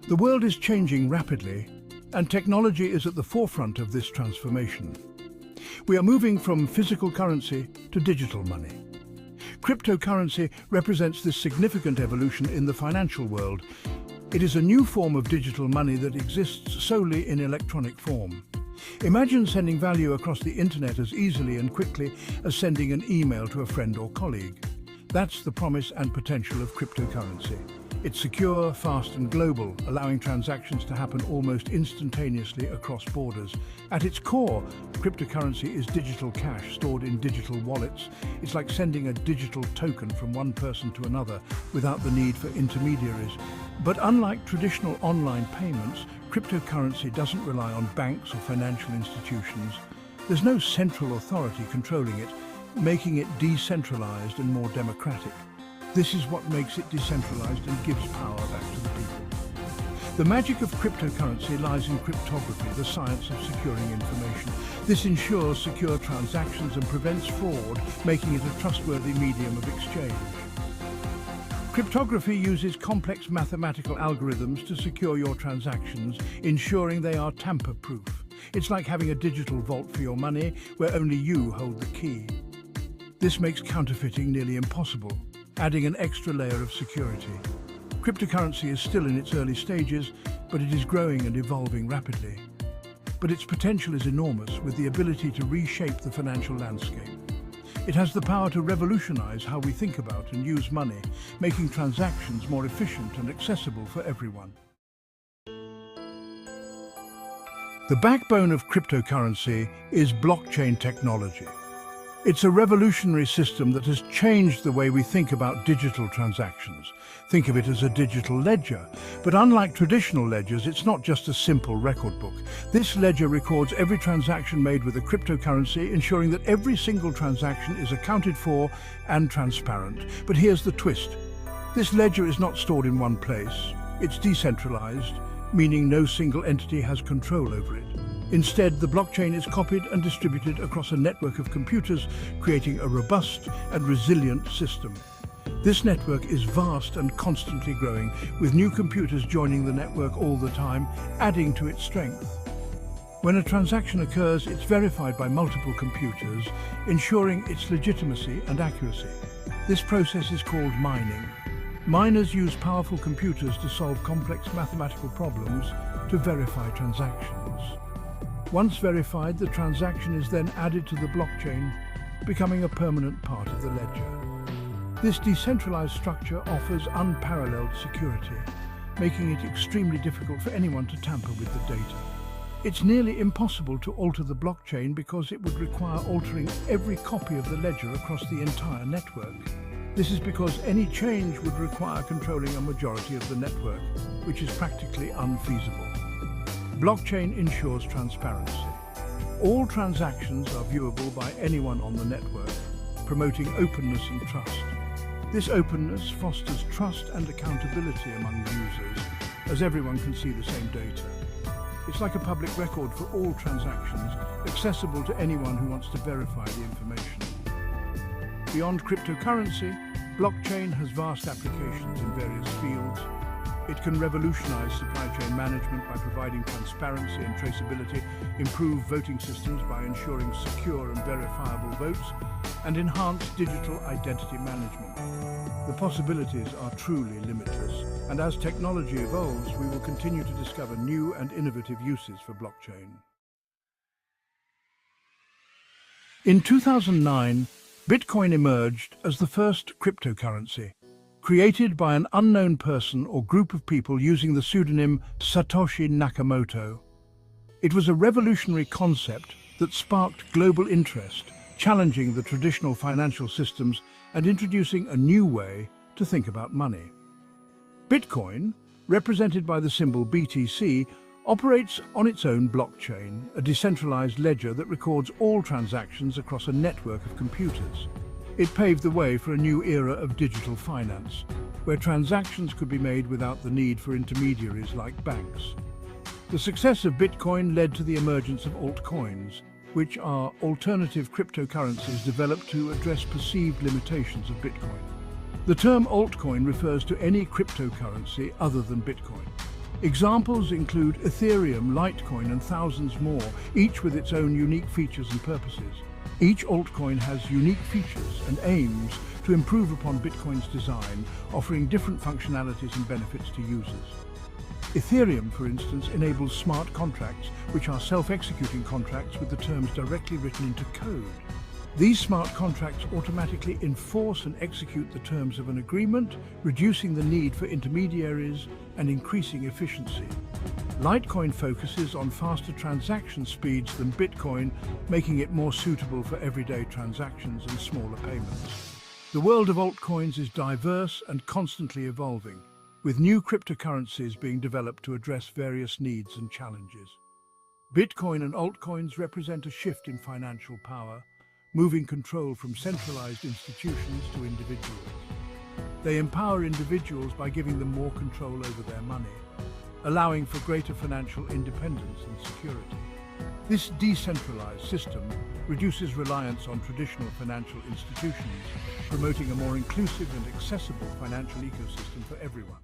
The world is changing rapidly, and technology is at the forefront of this transformation. We are moving from physical currency to digital money. Cryptocurrency represents this significant evolution in the financial world. It is a new form of digital money that exists solely in electronic form. Imagine sending value across the internet as easily and quickly as sending an email to a friend or colleague. That's the promise and potential of cryptocurrency. It's secure, fast and global, allowing transactions to happen almost instantaneously across borders. At its core, cryptocurrency is digital cash stored in digital wallets. It's like sending a digital token from one person to another without the need for intermediaries. But unlike traditional online payments, cryptocurrency doesn't rely on banks or financial institutions. There's no central authority controlling it, making it decentralized and more democratic. This is what makes it decentralized and gives power back to the people. The magic of cryptocurrency lies in cryptography, the science of securing information. This ensures secure transactions and prevents fraud, making it a trustworthy medium of exchange. Cryptography uses complex mathematical algorithms to secure your transactions, ensuring they are tamper-proof. It's like having a digital vault for your money, where only you hold the key. This makes counterfeiting nearly impossible, adding an extra layer of security. Cryptocurrency is still in its early stages, but it is growing and evolving rapidly. But its potential is enormous, with the ability to reshape the financial landscape. It has the power to revolutionize how we think about and use money, making transactions more efficient and accessible for everyone. The backbone of cryptocurrency is blockchain technology. It's a revolutionary system that has changed the way we think about digital transactions. Think of it as a digital ledger. But unlike traditional ledgers, it's not just a simple record book. This ledger records every transaction made with a cryptocurrency, ensuring that every single transaction is accounted for and transparent. But here's the twist. This ledger is not stored in one place. It's decentralized, meaning no single entity has control over it. Instead, the blockchain is copied and distributed across a network of computers, creating a robust and resilient system. This network is vast and constantly growing, with new computers joining the network all the time, adding to its strength. When a transaction occurs, it's verified by multiple computers, ensuring its legitimacy and accuracy. This process is called mining. Miners use powerful computers to solve complex mathematical problems to verify transactions. Once verified, the transaction is then added to the blockchain, becoming a permanent part of the ledger. This decentralized structure offers unparalleled security, making it extremely difficult for anyone to tamper with the data. It's nearly impossible to alter the blockchain because it would require altering every copy of the ledger across the entire network. This is because any change would require controlling a majority of the network, which is practically unfeasible. Blockchain ensures transparency. All transactions are viewable by anyone on the network, promoting openness and trust. This openness fosters trust and accountability among users, as everyone can see the same data. It's like a public record for all transactions, accessible to anyone who wants to verify the information. Beyond cryptocurrency, blockchain has vast applications in various fields. It can revolutionize supply chain management by providing transparency and traceability, improve voting systems by ensuring secure and verifiable votes, and enhance digital identity management. The possibilities are truly limitless, and as technology evolves, we will continue to discover new and innovative uses for blockchain. In 2009, Bitcoin emerged as the first cryptocurrency, created by an unknown person or group of people using the pseudonym Satoshi Nakamoto. It was a revolutionary concept that sparked global interest, challenging the traditional financial systems and introducing a new way to think about money. Bitcoin, represented by the symbol BTC, operates on its own blockchain, a decentralized ledger that records all transactions across a network of computers. It paved the way for a new era of digital finance, where transactions could be made without the need for intermediaries like banks. The success of Bitcoin led to the emergence of altcoins, which are alternative cryptocurrencies developed to address perceived limitations of Bitcoin. The term altcoin refers to any cryptocurrency other than Bitcoin. Examples include Ethereum, Litecoin, and thousands more, each with its own unique features and purposes. Each altcoin has unique features and aims to improve upon Bitcoin's design, offering different functionalities and benefits to users. Ethereum, for instance, enables smart contracts, which are self-executing contracts with the terms directly written into code. These smart contracts automatically enforce and execute the terms of an agreement, reducing the need for intermediaries and increasing efficiency. Litecoin focuses on faster transaction speeds than Bitcoin, making it more suitable for everyday transactions and smaller payments. The world of altcoins is diverse and constantly evolving, with new cryptocurrencies being developed to address various needs and challenges. Bitcoin and altcoins represent a shift in financial power, moving control from centralized institutions to individuals. They empower individuals by giving them more control over their money, allowing for greater financial independence and security. This decentralized system reduces reliance on traditional financial institutions, promoting a more inclusive and accessible financial ecosystem for everyone.